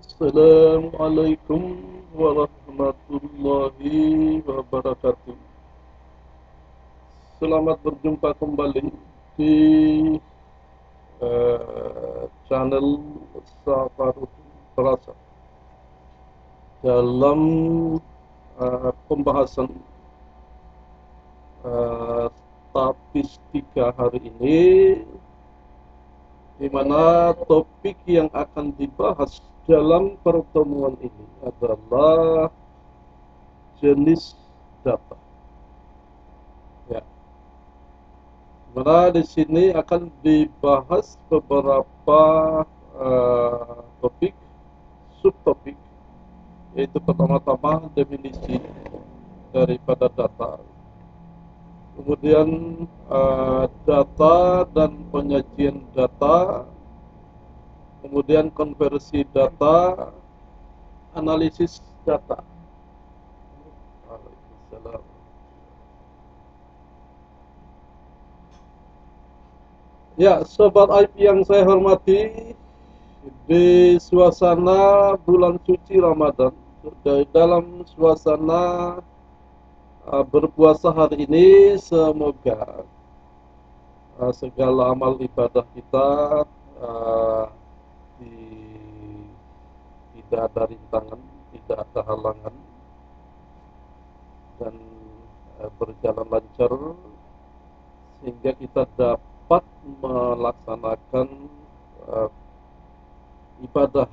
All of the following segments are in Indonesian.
Assalamualaikum warahmatullahi wabarakatuh. Selamat berjumpa kembali di channel Safarul Terasa dalam pembahasan statistika hari ini, di mana topik yang akan dibahas dalam pertemuan ini adalah jenis data. Ya, mana di sini akan dibahas beberapa topik, subtopik, yaitu pertama-tama definisi daripada data, kemudian data dan penyajian data, kemudian konversi data, analisis data. Waalaikumsalam. Ya, Sobat Aib yang saya hormati, di suasana bulan suci Ramadan, dalam suasana berpuasa hari ini, semoga segala amal ibadah kita uh, di, tidak ada rintangan, tidak ada halangan, dan berjalan lancar, sehingga kita dapat melaksanakan uh, ibadah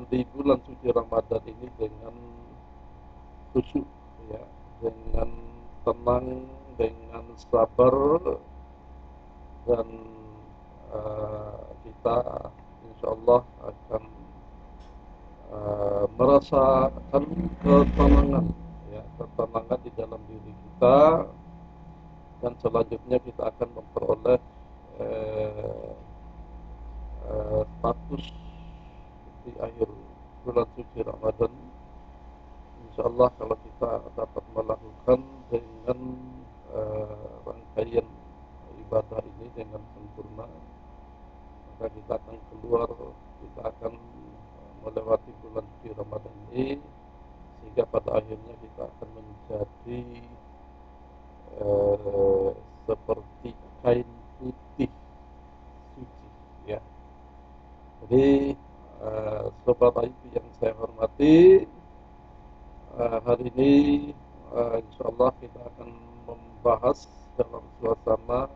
di bulan suci Ramadan ini dengan khusyuk, ya, dengan tenang, dengan sabar, dan kita insya Allah akan merasakan ketenangan, ya, ketenangan di dalam diri kita, dan selanjutnya kita akan memperoleh status di akhir bulan suci Ramadan, insya Allah, kalau kita dapat melakukan dengan rangkaian ibadah ini dengan sempurna, maka kita akan keluar, kita akan melewati bulan suci Ramadan ini, sehingga pada akhirnya kita akan menjadi seperti kain putih suci, ya. Jadi Sobat Aib yang saya hormati, hari ini insya Allah kita akan membahas dalam suasana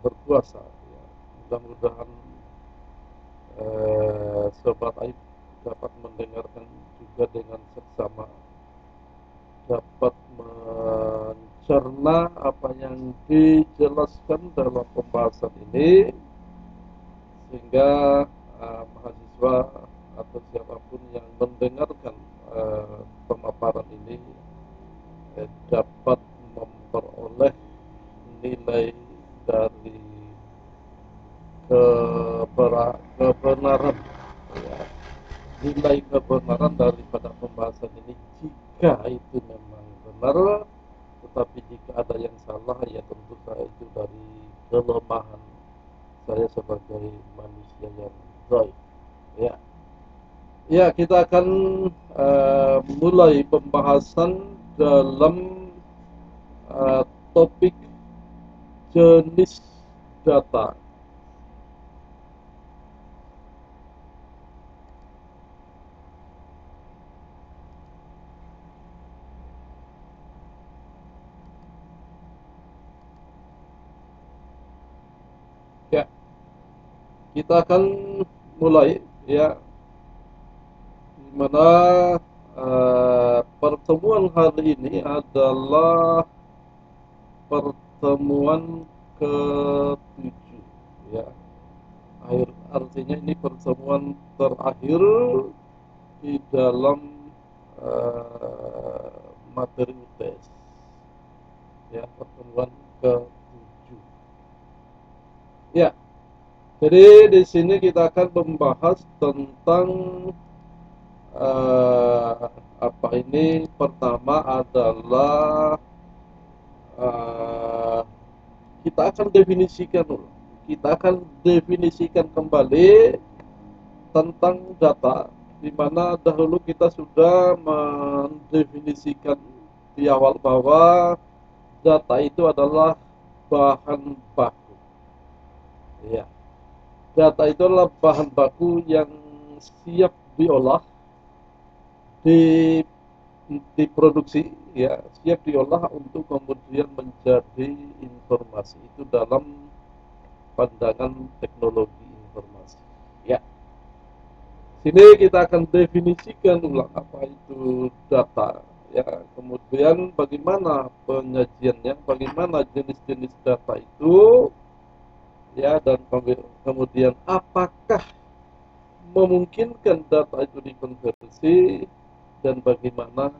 berpuasa, ya. Mudah-mudahan Sobat Aib dapat mendengarkan juga dengan seksama, dapat mencerna apa yang dijelaskan dalam pembahasan ini, sehingga mahasiswa atau siapapun yang mendengarkan pemaparan ini dapat memperoleh nilai dari kebenaran, ya, nilai kebenaran daripada pembahasan ini, jika itu memang benar. Tetapi jika ada yang salah, ya tentu saja itu dari kelemahan saya sebagai manusia yang dhaif, ya. Ya, kita akan mulai pembahasan dalam topik jenis data. Ya, kita akan mulai, ya, di mana pertemuan hari ini adalah pertemuan ke-7, ya. Artinya ini pertemuan terakhir di dalam materi UTS, ya, pertemuan ke-7. Ya, jadi di sini kita akan membahas tentang apa ini, pertama adalah uh, kita akan definisikan dulu. Kita akan definisikan kembali tentang data, di mana dahulu kita sudah mendefinisikan di awal bahwa data itu adalah bahan baku. Ya, data itu adalah bahan baku yang siap diolah, di diproduksi, ya, siap diolah untuk kemudian menjadi informasi. Itu dalam pandangan teknologi informasi. Ya, sini kita akan definisikan ulang apa itu data. Ya, kemudian bagaimana penyajiannya, bagaimana jenis-jenis data itu, ya, dan kemudian apakah memungkinkan data itu dikonversi, dan bagaimana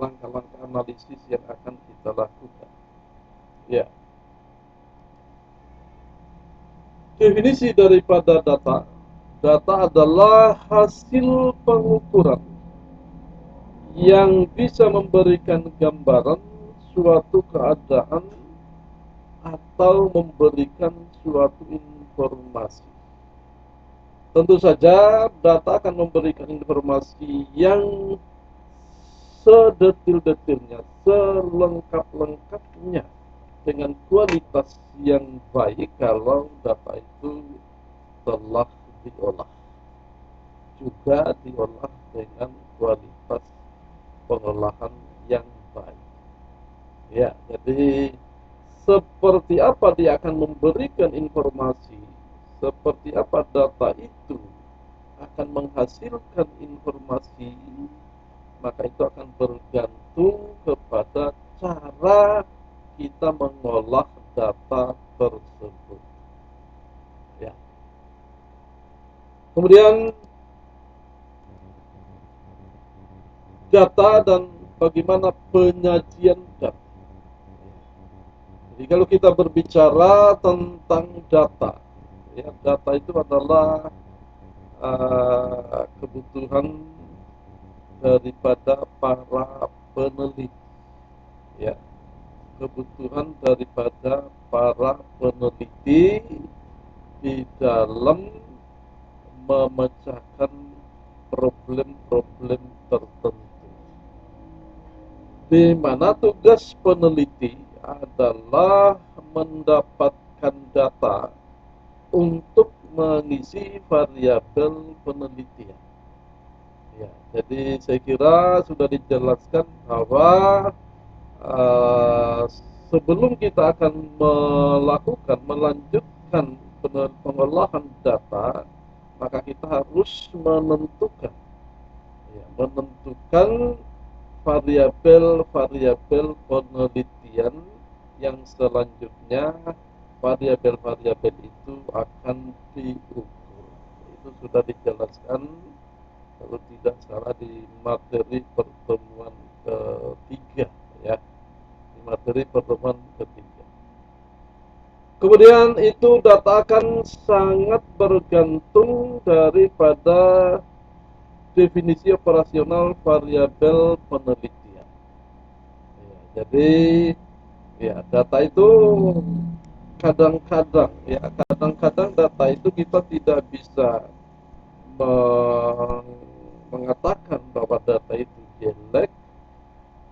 langkah-langkah analisis yang akan kita lakukan. Ya, definisi daripada data. Data adalah hasil pengukuran yang bisa memberikan gambaran suatu keadaan atau memberikan suatu informasi. Tentu saja data akan memberikan informasi yang sedetil-detilnya, selengkap-lengkapnya, dengan kualitas yang baik kalau data itu telah diolah, juga diolah dengan kualitas pengolahan yang baik. Ya, jadi seperti apa dia akan memberikan informasi, seperti apa data itu akan menghasilkan informasi, maka itu akan bergantung kepada cara kita mengolah data tersebut. Ya. Kemudian data dan bagaimana penyajian data. Jadi kalau kita berbicara tentang data, ya, data itu adalah kebutuhan daripada para peneliti, ya, kebutuhan daripada para peneliti di dalam memecahkan problem-problem tertentu, di mana tugas peneliti adalah mendapatkan data untuk mengisi variabel penelitian. Ya, jadi saya kira sudah dijelaskan bahwa uh, sebelum kita akan melanjutkan pengolahan data, maka kita harus menentukan, ya, menentukan variabel-variabel penelitian yang selanjutnya variabel-variabel itu akan diukur. Itu sudah dijelaskan kalau tidak salah di materi pertemuan ketiga, ya, di materi pertemuan ketiga. Kemudian itu data akan sangat bergantung daripada definisi operasional variabel penelitian. Ya, jadi, ya, data itu kadang-kadang, ya, kadang-kadang data itu kita tidak bisa mengatakan bahwa data itu jelek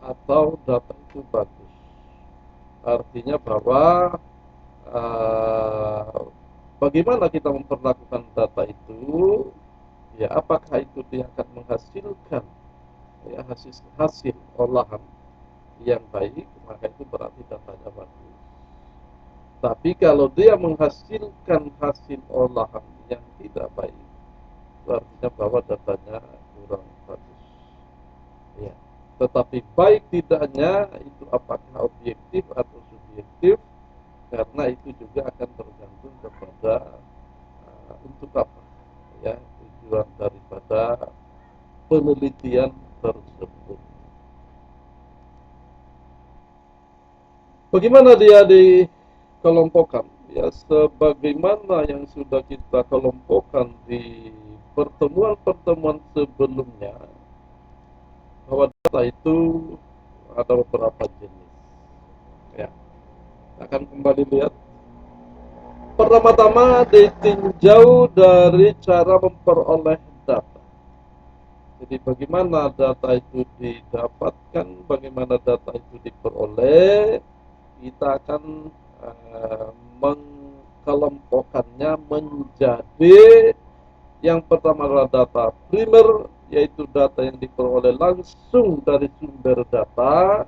atau data itu bagus. Artinya bahwa bagaimana kita memperlakukan data itu, ya, apakah itu dia akan menghasilkan, ya, hasil olahan yang baik, maka itu berarti datanya bagus. Tapi kalau dia menghasilkan hasil olahan yang tidak baik, artinya bahwa datanya kurang bagus. Ya. Tetapi baik tidaknya itu apakah objektif atau subjektif, karena itu juga akan tergantung kepada untuk apa, ya, tujuan daripada penelitian tersebut. Bagaimana dia dikelompokkan? Ya, sebagaimana yang sudah kita kelompokkan di pertemuan-pertemuan sebelumnya, bahwa data itu ada beberapa jenis. Ya, akan kembali lihat Pertama-tama ditinjau dari cara memperoleh data. Jadi bagaimana data itu didapatkan, bagaimana data itu diperoleh, kita akan uh, mengkelompokkannya menjadi yang pertama adalah data primer, yaitu data yang diperoleh langsung dari sumber data.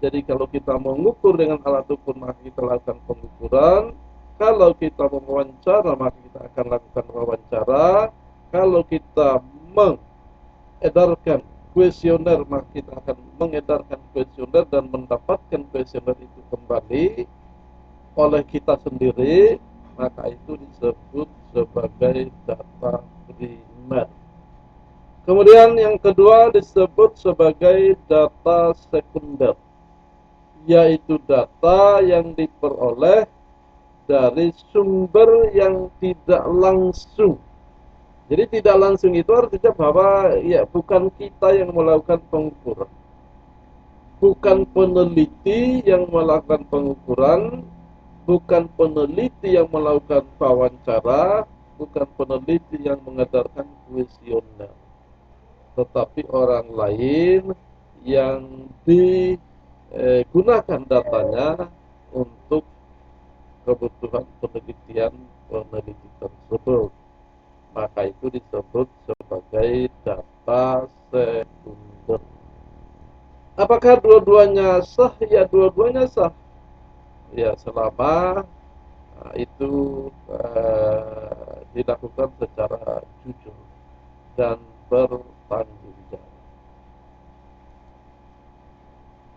Jadi kalau kita mengukur dengan alat ukur, maka kita lakukan pengukuran. Kalau kita mewawancara, maka kita akan lakukan wawancara. Kalau kita mengedarkan kuesioner, maka kita akan mengedarkan kuesioner dan mendapatkan kuesioner itu kembali oleh kita sendiri, maka itu disebut sebagai data primer. Kemudian yang kedua disebut sebagai data sekunder, yaitu data yang diperoleh dari sumber yang tidak langsung. Jadi tidak langsung itu artinya bahwa ya bukan kita yang melakukan pengukuran, bukan peneliti yang melakukan pengukuran, bukan peneliti yang melakukan wawancara, bukan peneliti yang mengedarkan kuesioner, tetapi orang lain yang digunakan datanya untuk kebutuhan penelitian peneliti tersebut. Maka itu disebut sebagai data sekunder. Apakah dua-duanya sah? Ya, dua-duanya sah. Ya, selama itu dilakukan secara jujur dan bertanggung jawab.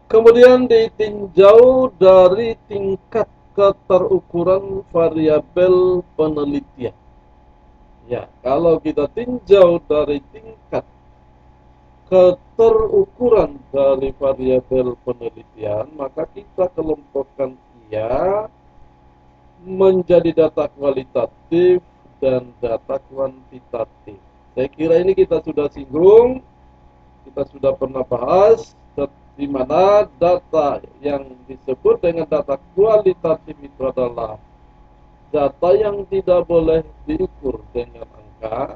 Kemudian ditinjau dari tingkat keterukuran variabel penelitian. Ya, kalau kita tinjau dari tingkat keterukuran dari variabel penelitian, maka kita kelompokkan ia menjadi data kualitatif dan data kuantitatif. Saya kira ini kita sudah singgung, kita sudah pernah bahas, di mana data yang disebut dengan data kualitatif itu adalah data yang tidak boleh diukur dengan angka,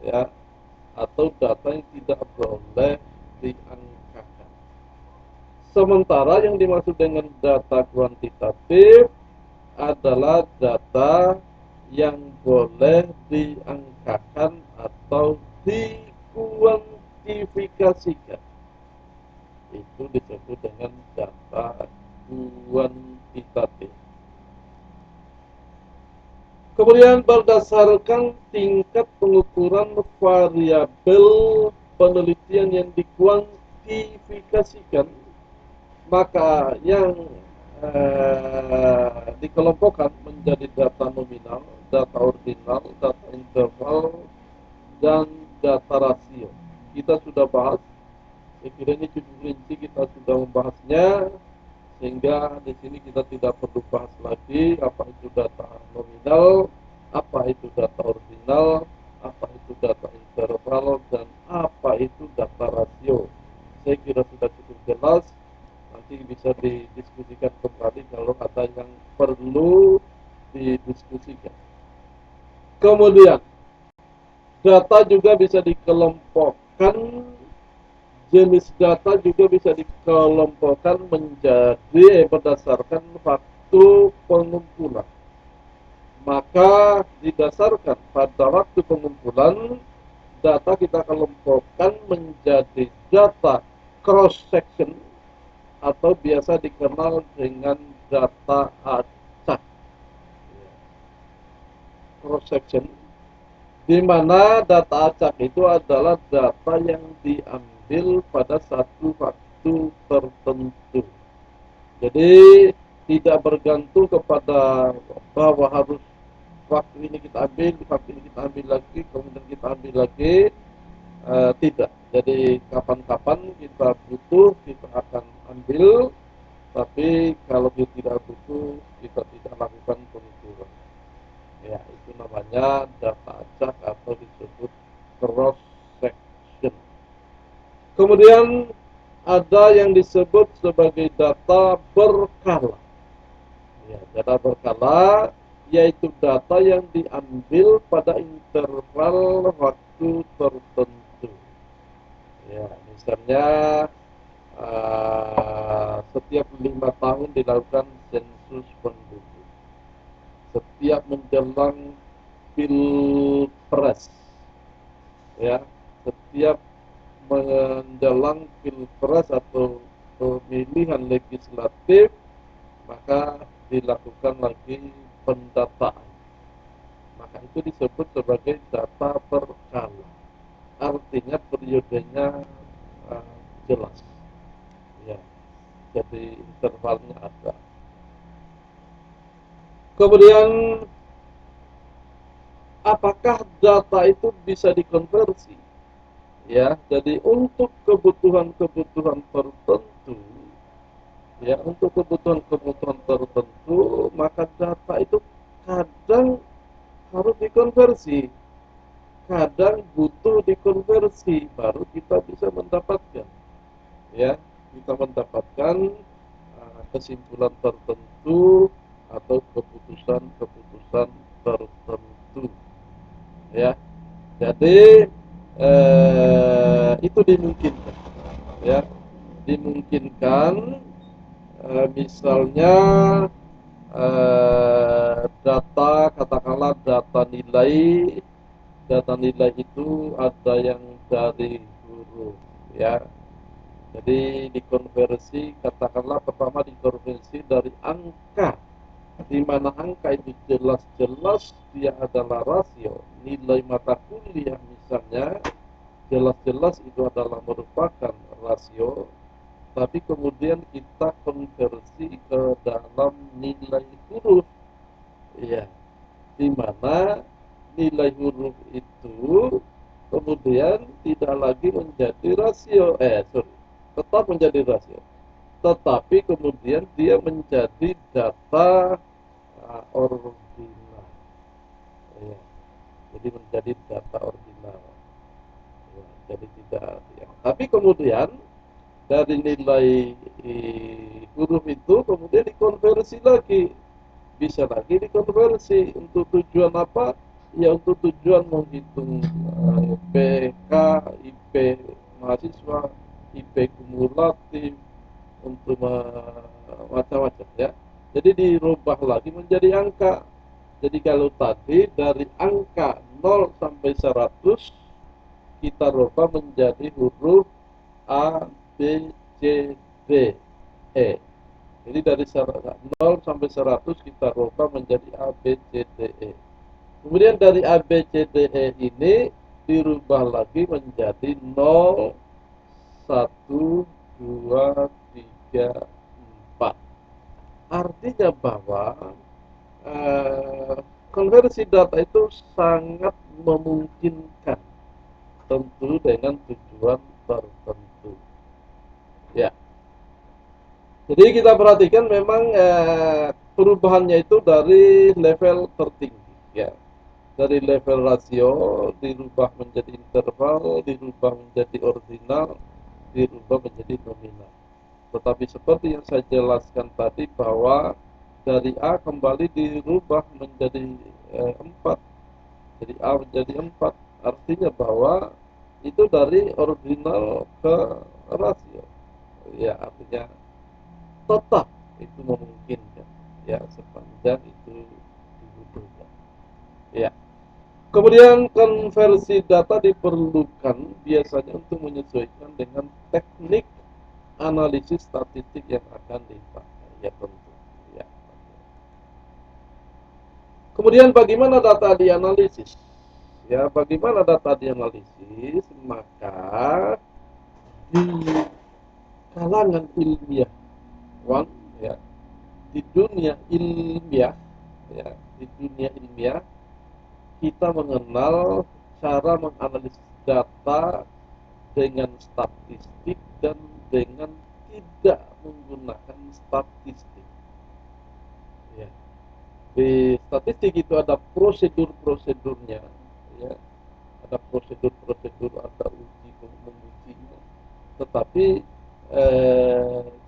ya, atau data yang tidak boleh diangkakan. Sementara yang dimaksud dengan data kuantitatif adalah data yang boleh diangkakan atau dikuantifikasikan. Itu disebut dengan data kuantitatif. Kemudian berdasarkan tingkat pengukuran variabel penelitian yang dikuantifikasikan, maka yang dikelompokkan menjadi data nominal, data ordinal, data interval, dan data rasio. Kita sudah bahas, kira ini cukup rinci, kita sudah membahasnya, sehingga di sini kita tidak perlu bahas lagi apa itu data nominal, apa itu data ordinal, apa itu data interval, dan apa itu data rasio. Saya kira sudah cukup jelas. Nanti bisa didiskusikan kembali kalau ada yang perlu didiskusikan. Kemudian data juga bisa dikelompokkan, jenis data juga bisa dikelompokkan menjadi berdasarkan waktu pengumpulan. Maka didasarkan pada waktu pengumpulan, data kita kelompokkan menjadi data cross section atau biasa dikenal dengan data acak, cross section, di mana data acak itu adalah data yang diambil pada satu waktu tertentu. Jadi tidak bergantung kepada bahwa harus waktu ini kita ambil, waktu ini kita ambil lagi, kemudian kita ambil lagi. Tidak. Jadi kapan-kapan kita butuh, kita akan ambil. Tapi kalau kita tidak butuh, kita tidak lakukan pengukuran. Ya, itu namanya data acak atau disebut cross section. Kemudian ada yang disebut sebagai data berkala. Ya, data berkala yaitu data yang diambil pada interval waktu tertentu. Ya, misalnya setiap 5 tahun dilakukan sensus penduduk. Setiap menjelang pilpres, ya, setiap menjelang pilpres atau pemilihan legislatif, maka dilakukan lagi pendataan. Maka itu disebut sebagai data berkala. Artinya periodenya jelas. Ya, jadi intervalnya ada. Kemudian apakah data itu bisa dikonversi? Ya, jadi untuk kebutuhan-kebutuhan tertentu, ya untuk kebutuhan-kebutuhan tertentu, maka data itu kadang harus dikonversi, kadang butuh dikonversi, baru kita bisa mendapatkan, ya, kita mendapatkan kesimpulan tertentu atau keputusan-keputusan tertentu, ya. Jadi itu dimungkinkan, ya, dimungkinkan misalnya data, katakanlah data nilai itu ada yang dari huruf, ya. Jadi dikonversi, katakanlah pertama dikonversi dari angka, di mana angka itu jelas-jelas dia adalah rasio. Nilai mata kuliah misalnya jelas-jelas itu adalah merupakan rasio, tapi kemudian kita konversi ke dalam nilai huruf, ya, di mana nilai huruf itu kemudian tidak lagi menjadi rasio, tetap menjadi rasio, tetapi kemudian dia menjadi data ordinal, ya. Jadi menjadi data ordinal, ya. Jadi tidak, ya. Tapi kemudian dari nilai huruf itu kemudian dikonversi lagi, bisa lagi dikonversi untuk tujuan apa? Ya untuk tujuan menghitung PK, IP mahasiswa, IP kumulatif, untuk macam-macam, ya. Jadi dirubah lagi menjadi angka. Jadi kalau tadi dari angka 0 sampai 100 kita rubah menjadi huruf A, B, C, D, E. Jadi dari 0 sampai 100 kita rubah menjadi A, B, C, D, E. Kemudian dari A, B, C, D, E ini dirubah lagi menjadi 0, 1, 2, 3, 4. Artinya bahwa konversi data itu sangat memungkinkan, tentu dengan tujuan tertentu. Ya, jadi kita perhatikan memang perubahannya itu dari level tertinggi, ya. Dari level rasio dirubah menjadi interval, dirubah menjadi ordinal, dirubah menjadi nominal. Tetapi seperti yang saya jelaskan tadi bahwa dari A kembali dirubah menjadi 4. Jadi A menjadi 4. Artinya bahwa itu dari ordinal ke rasio. Ya, artinya tetap itu memungkinkan, ya, sepanjang itu dibutuhkan. Ya. Kemudian konversi data diperlukan biasanya untuk menyesuaikan dengan teknik analisis statistik yang akan dipakai, ya tentu, ya. Kemudian bagaimana data dianalisis? Ya, bagaimana data dianalisis? Maka di kalangan ilmiawan, ya, di dunia ilmiah, ya, di dunia ilmiah kita mengenal cara menganalisis data dengan statistik dan dengan tidak menggunakan statistik. Ya. Di statistik itu ada prosedur-prosedurnya, ya, ada prosedur-prosedur, ada uji mengujinya. Tetapi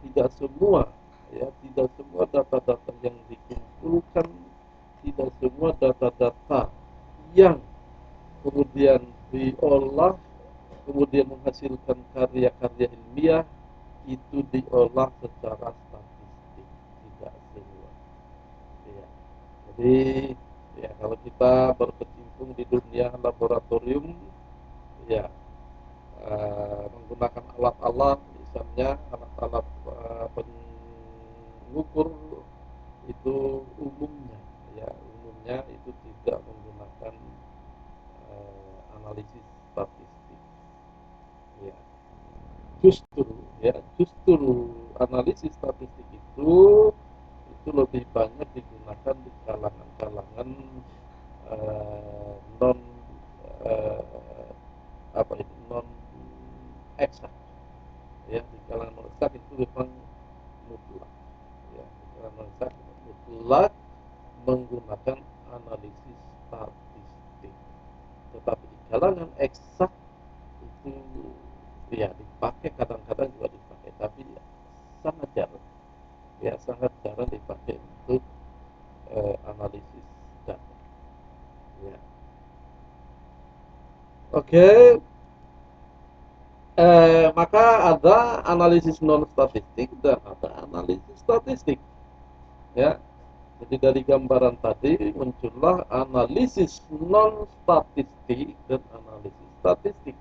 tidak semua, ya, tidak semua data-data yang dikumpulkan tidak semua data-data yang kemudian diolah, kemudian menghasilkan karya-karya ilmiah itu diolah secara statistik, tidak semua. Ya. Jadi ya kalau kita berkecimpung di dunia laboratorium, ya menggunakan alat-alat, misalnya alat-alat pengukur itu umumnya itu tidak menggunakan analisis statistik. Ya, justru analisis statistik itu lebih banyak digunakan di kalangan-kalangan non eh, apa itu non eksak, ya di kalangan non eksak itu memang mutlak, ya di kalangan non eksak mutlak menggunakan analisis statistik, tetapi di kalangan eksak itu ya dipakai, kadang-kadang juga dipakai, tapi ya, sangat jarang dipakai untuk analisis data. Ya. Oke, maka ada analisis non statistik dan ada analisis statistik. Ya, jadi dari gambaran tadi muncullah analisis non statistik dan analisis statistik.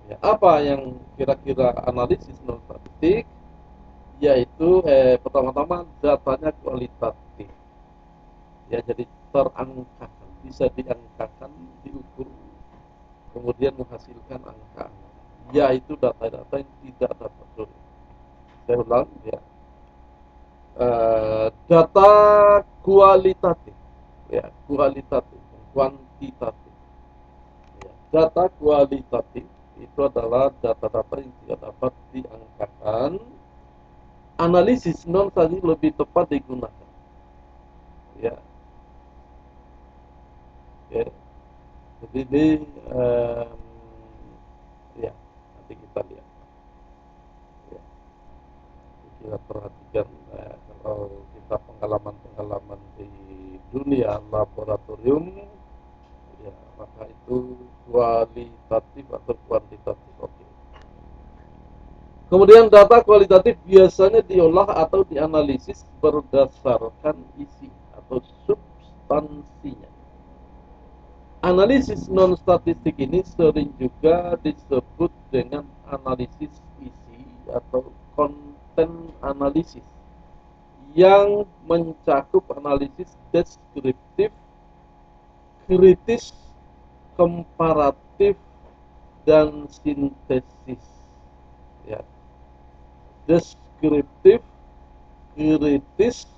Ya, apa yang kira-kira analisis non statistik? Yaitu pertama-tama datanya kualitatif. Ya, jadi terangkakan, bisa diangkakan, diukur, kemudian menghasilkan angka, yaitu data-data yang tidak dapat suri. Saya ulang ya, data kualitatif, ya kualitatif, kuantitatif. Ya, data kualitatif itu adalah data-data yang tidak dapat diangkakan. Analisis non tadi lebih tepat digunakan. Ya, ya. Jadi ini ya nanti kita lihat. Ya, kita perhatikan kalau kita pengalaman-pengalaman di dunia laboratorium, ya maka itu kualitatif atau kuantitatif. Oke. Kemudian data kualitatif biasanya diolah atau dianalisis berdasarkan isi atau substansinya. Analisis non statistik ini sering juga disebut dengan analisis isi atau konten analisis, yang mencakup analisis deskriptif, kritis, komparatif, dan sintesis. Ya, deskriptif, kritis,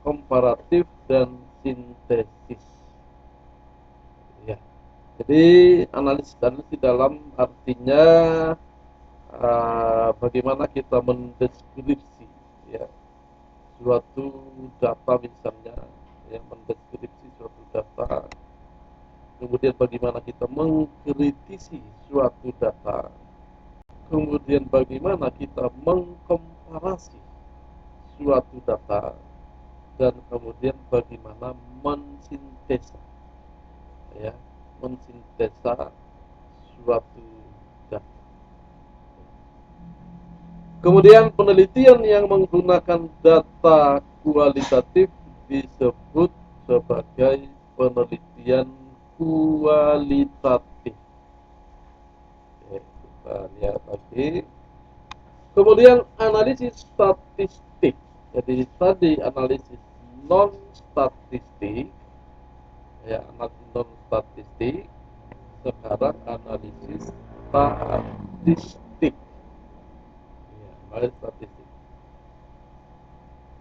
komparatif, dan sintesis. Ya, jadi analisis di dalam artinya bagaimana kita mendeskripsi ya suatu data, misalnya yang mendeskripsi suatu data, kemudian bagaimana kita mengkritisi suatu data, kemudian bagaimana kita mengkomparasi suatu data, dan kemudian bagaimana mensintesa ya mensintesa suatu data. Kemudian penelitian yang menggunakan data kualitatif disebut sebagai penelitian kualitatif. Oke, kita lihat lagi. Kemudian analisis statistik. Jadi tadi analisis non statistik, ya analisis non statistik. Sekarang analisis statistik. Ya, analisis statistik.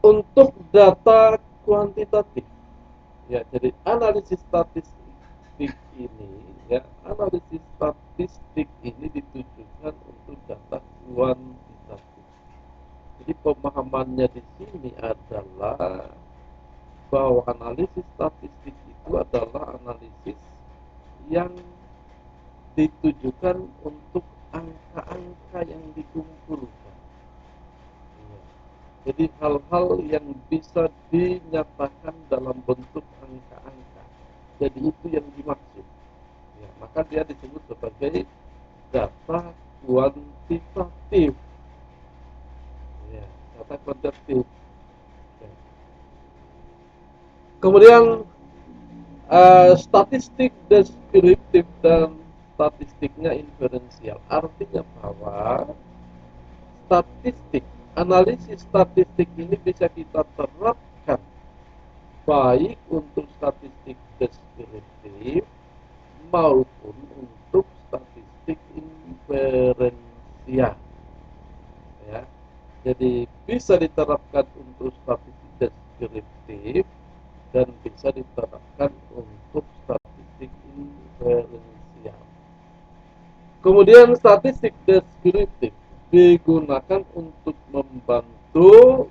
Untuk data kuantitatif, ya jadi analisis statistik ini, ya analisis statistik ini ditujukan untuk data kuantitatif. Jadi pemahamannya di sini adalah bahwa analisis statistik itu adalah analisis yang ditujukan untuk angka-angka yang dikumpulkan. Ya. Jadi hal-hal yang bisa dinyatakan dalam bentuk angka-angka. Jadi itu yang dimaksud. Ya, maka dia disebut sebagai data kuantitatif. Ya, data kuantitatif. Ya. Kemudian statistik deskriptif dan statistiknya inferensial. Artinya bahwa statistik, analisis statistik ini bisa kita terapkan baik untuk statistik deskriptif maupun untuk statistik inferensial. Ya. Jadi bisa diterapkan untuk statistik deskriptif dan bisa diterapkan untuk statistik inferensial. Kemudian statistik deskriptif digunakan untuk membantu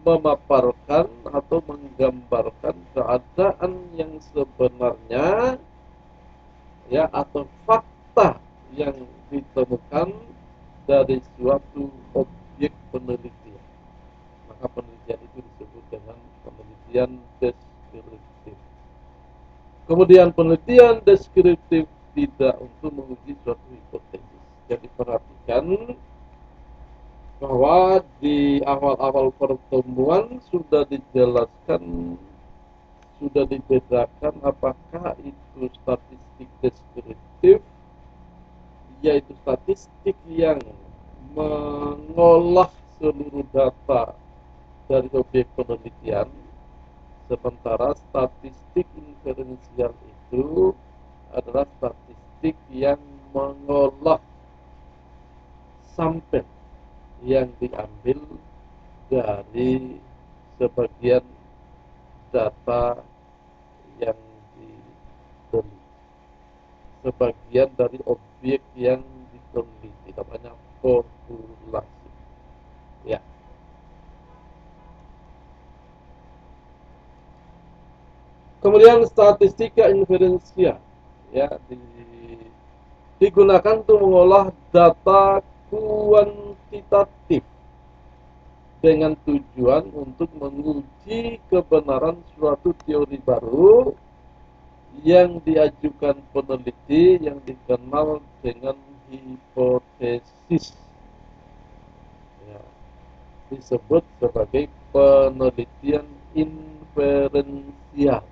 memaparkan atau menggambarkan keadaan yang sebenarnya, ya, atau fakta yang ditemukan dari suatu objek penelitian. Maka penelitian itu disebut dengan penelitian deskriptif. Kemudian penelitian deskriptif tidak untuk menguji suatu hipotesis. Jadi perhatikan bahwa di awal-awal pertemuan sudah dijelaskan, sudah dibedakan apakah itu statistik deskriptif, yaitu statistik yang mengolah seluruh data dari objek penelitian, sementara statistik inferensial itu adalah statistik yang mengolah sampel yang diambil dari sebagian data yang diteliti, sebagian dari objek yang diteliti, namanya populasi. Ya. Kemudian statistika inferensial, ya, digunakan untuk mengolah data kuantitatif dengan tujuan untuk menguji kebenaran suatu teori baru yang diajukan peneliti yang dikenal dengan hipotesis. Ya, disebut sebagai penelitian inferensial.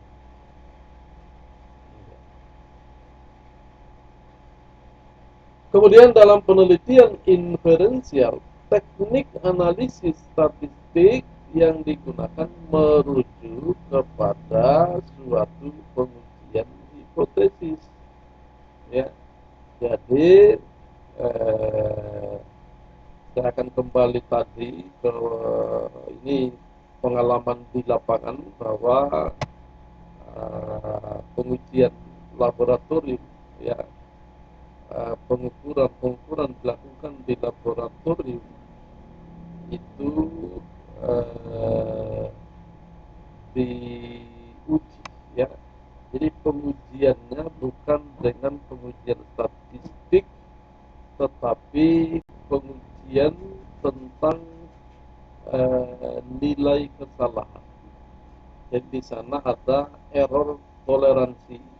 Kemudian dalam penelitian inferensial, teknik analisis statistik yang digunakan merujuk kepada suatu pengujian hipotesis. Ya, jadi saya akan kembali tadi ke ini pengalaman di lapangan bahwa pengujian laboratorium, ya, pengukuran dilakukan di laboratorium itu uh, diuji, ya. Jadi pengujiannya bukan dengan pengujian statistik, tetapi pengujian tentang nilai kesalahan. Jadi di sana ada error toleransi.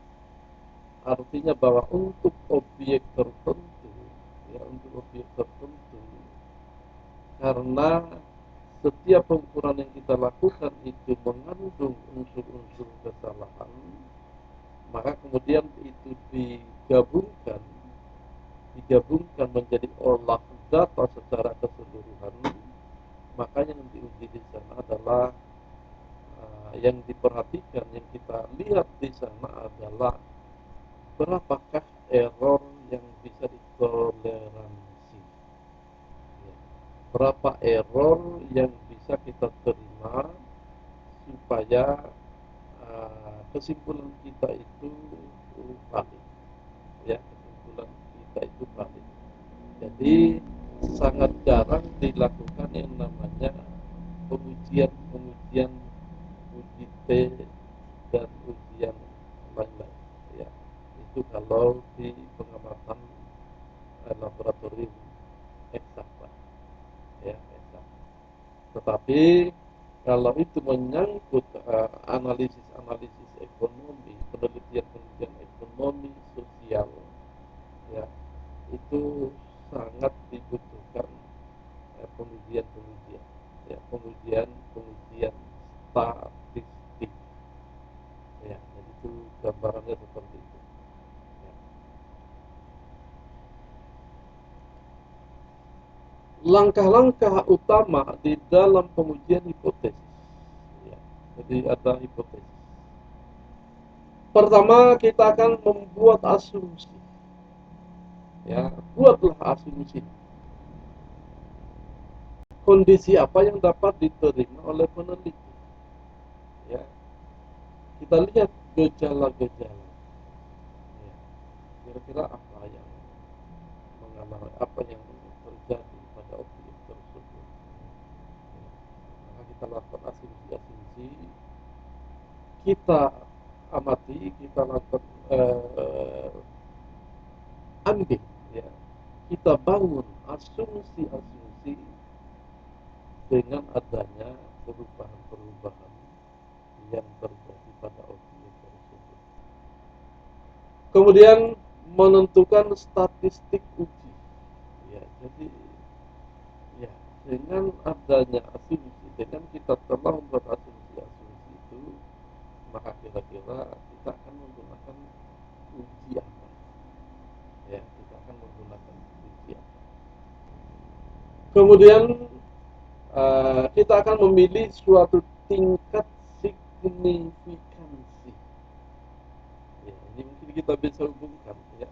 Artinya bahwa untuk objek tertentu, ya, untuk objek tertentu, karena setiap pengukuran yang kita lakukan itu mengandung unsur-unsur kesalahan, maka kemudian itu digabungkan menjadi olah data secara keseluruhan. Maka yang diuji di sana adalah yang diperhatikan, yang kita lihat di sana adalah berapakah error yang bisa ditoleransi, ya. Berapa error yang bisa kita terima supaya kesimpulan kita itu valid, ya, kesimpulan kita itu valid. Jadi sangat jarang dilakukan yang namanya pengujian uji T dan ujian lain-lain, ya. Itu kalau di pengamatan laboratorium eksakta, ya, eksakta. Tetapi kalau itu menyangkut analisis ekonomi, penelitian ekonomi sosial, ya itu sangat dibutuhkan pengujian-pengujian, ya pengujian statistik, ya. Jadi itu gambarannya seperti itu. Ya. Langkah-langkah utama di dalam pengujian hipotesis, ya. Jadi ada hipotesis. Pertama, kita akan membuat asumsi, ya. Buatlah asumsi kondisi apa yang dapat diterima oleh peneliti, ya. Kita lihat gejala-gejala, ya. Kira-kira apa yang mengalami, apa yang terjadi pada objek tersebut, ya. Maka kita lakukan asumsi-asumsi, kita amati, kita lakukan ambil, ya. Kita bangun asumsi-asumsi dengan adanya perubahan-perubahan yang terjadi pada objek tersebut. Kemudian menentukan statistik uji, ya. Jadi, ya, dengan adanya asumsi, dengan kita telah membuat asumsi-asumsi itu, maka kira-kira kita akan menggunakan uji apa, ya, kita akan menggunakan uji apa. Kemudian kita akan memilih suatu tingkat signifikansi, ya. Ini mungkin kita bisa hubungkan, ya,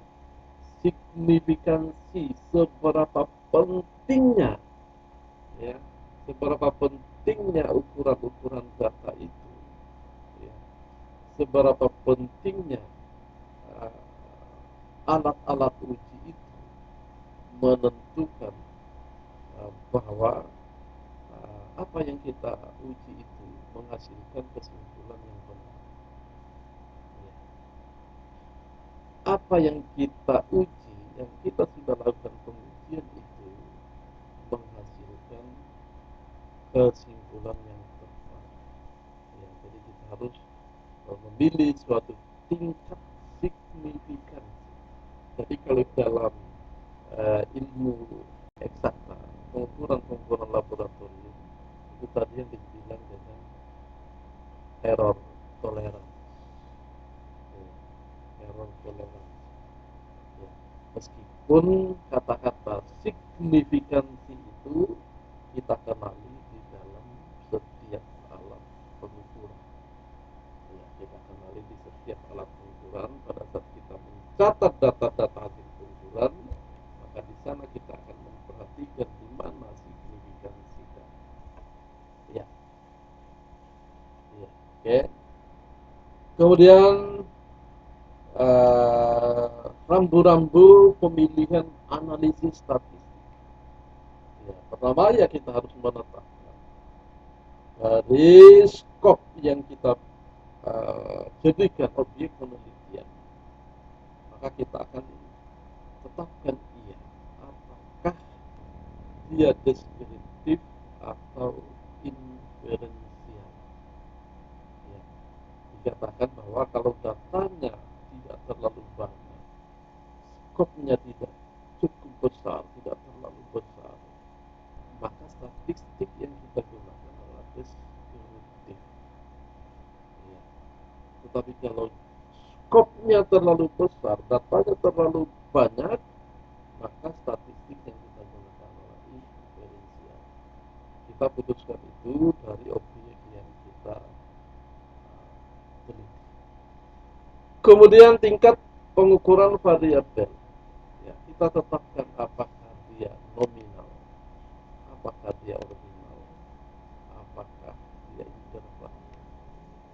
signifikansi, seberapa pentingnya, ya, seberapa pentingnya ukuran-ukuran data itu, ya, seberapa pentingnya alat-alat uji itu menentukan bahwa apa yang kita uji itu menghasilkan kesimpulan yang benar, ya. Apa yang kita uji, yang kita sudah lakukan pengujian itu menghasilkan kesimpulan yang tepat, ya. Jadi kita harus memilih suatu tingkat signifikansi. Jadi kalau dalam ilmu eksakta, pengukuran laboratorium itu tadi yang dibilang dengan error tolerance, ya. Error tolerance, ya. Meskipun kata-kata signifikansi itu kita kenali di dalam setiap alat pengukuran, ya. Kita kenali di setiap alat pengukuran. Pada saat kita mencatat data-data hasil pengukuran, maka di sana kita akan memperhatikan di mana signifikansi data, ya. Ya, oke. Kemudian rambu-rambu pemilihan analisis statistik. Ya, pertama, ya, kita harus menetapkan dari skop yang kita jadikan objek penelitian. Maka kita akan tetapkan, iya, apakah dia deskriptif atau inferensial, ya. Dikatakan bahwa kalau datanya tidak terlalu banyak, skopnya tidak cukup besar, tidak terlalu besar, maka statistik yang kita gunakan adalah deskriptif, ya. Tetapi kalau skopnya terlalu besar, datanya terlalu banyak, maka statistik yang kita gunakan adalah inferensial. Kita putuskan itu dari objek yang kita teliti. Kemudian tingkat pengukuran variabel, ya, kita tetapkan apakah dia nominal, apakah dia ordinal, apakah dia interval,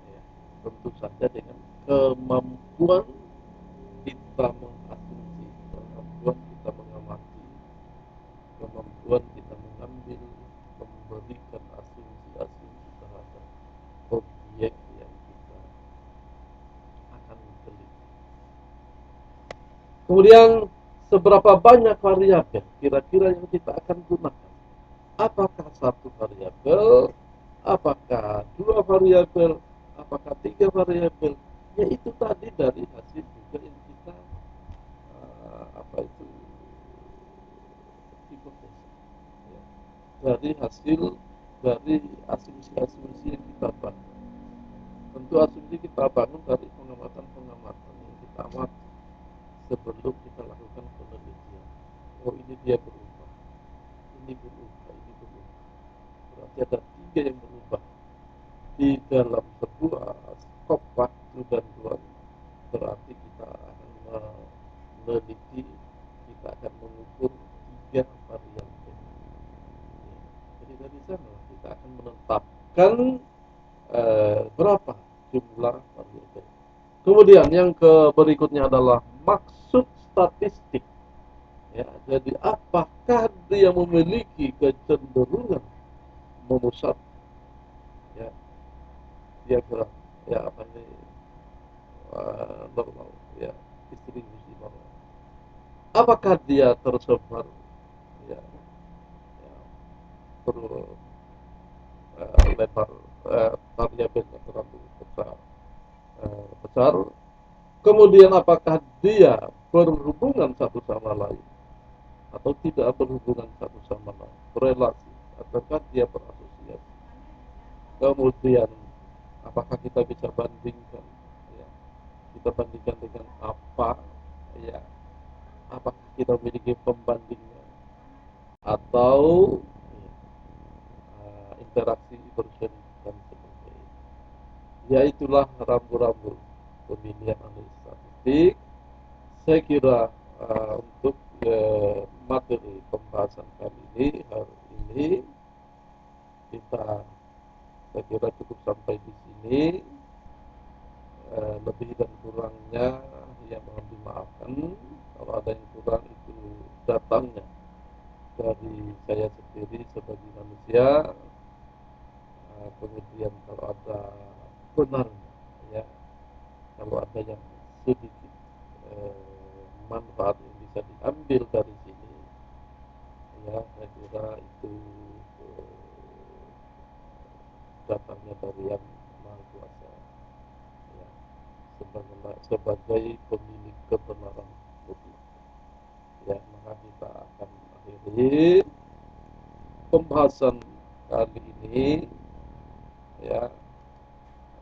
ya. Tentu saja dengan kemampuan kita mengasumsi, kemampuan kita mengamati, kemampuan kita mengambil, memberikan asumsi-asumsi terhadap objek yang kita akan teliti. Kemudian seberapa banyak variabel kira-kira yang kita akan gunakan, apakah satu variabel, apakah dua variabel, apakah tiga variabel. Ya itu tadi dari hasil juga yang kita apa itu hipotesis, ya. Dari hasil dari asumsi-asumsi yang kita bangun. Tentu asumsi kita bangun dari pengamatan-pengamatan yang kita amati sebelum kita lakukan penelitian. Oh ini dia berubah, ini berubah, ini berubah. Berarti ada tiga yang berubah di dalam sebuah skop waktu dan ruang. Berarti kita akan meneliti, kita akan mengukur tiga variabel. Jadi dari sana kita akan menetapkan berapa jumlah variabel. Kemudian yang berikutnya adalah maksud statistik. Ya, jadi apakah dia memiliki kecenderungan memusat, ya, diagram, ya apa ini normal, ya, distribusi normal. Apakah dia tersebar, ya, ya perlu lebar, variabelnya terlalu besar. Kemudian apakah dia berhubungan satu sama lain atau tidak berhubungan satu sama lain, berelasi, ataukah dia berasosiasi. Kemudian apakah kita bisa bandingkan, ya, kita bandingkan dengan apa, ya, apakah kita memiliki pembandingnya atau interaksi inversion dan sebagainya. Ya itulah rambu-rambu pemilihan analis statistik. Saya kira untuk materi pembahasan kali ini hari ini kita, saya kira cukup sampai di sini. Lebih dan kurangnya ya mohon dimaafkan. Kalau ada yang kurang itu datangnya dari saya sendiri sebagai manusia. Kemudian kalau ada benarnya, ya, kalau ada yang sedikit manfaat yang bisa diambil dari sini, ya saya kira itu datangnya dari yang Maha Kuasa, ya, sebagai pemilik kebenaran mutlak. Ya, maka kita akan akhiri pembahasan kali ini, ya.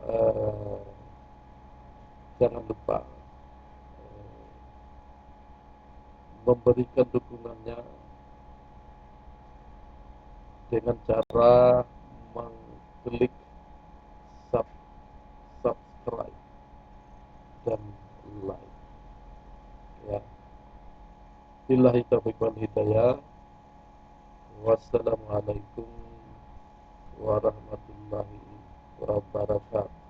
eh, Jangan lupa memberikan dukungannya dengan cara mengklik subscribe dan like, ya. Billahi taufiq wal hidayah. Wassalamualaikum warahmatullahi wabarakatuh.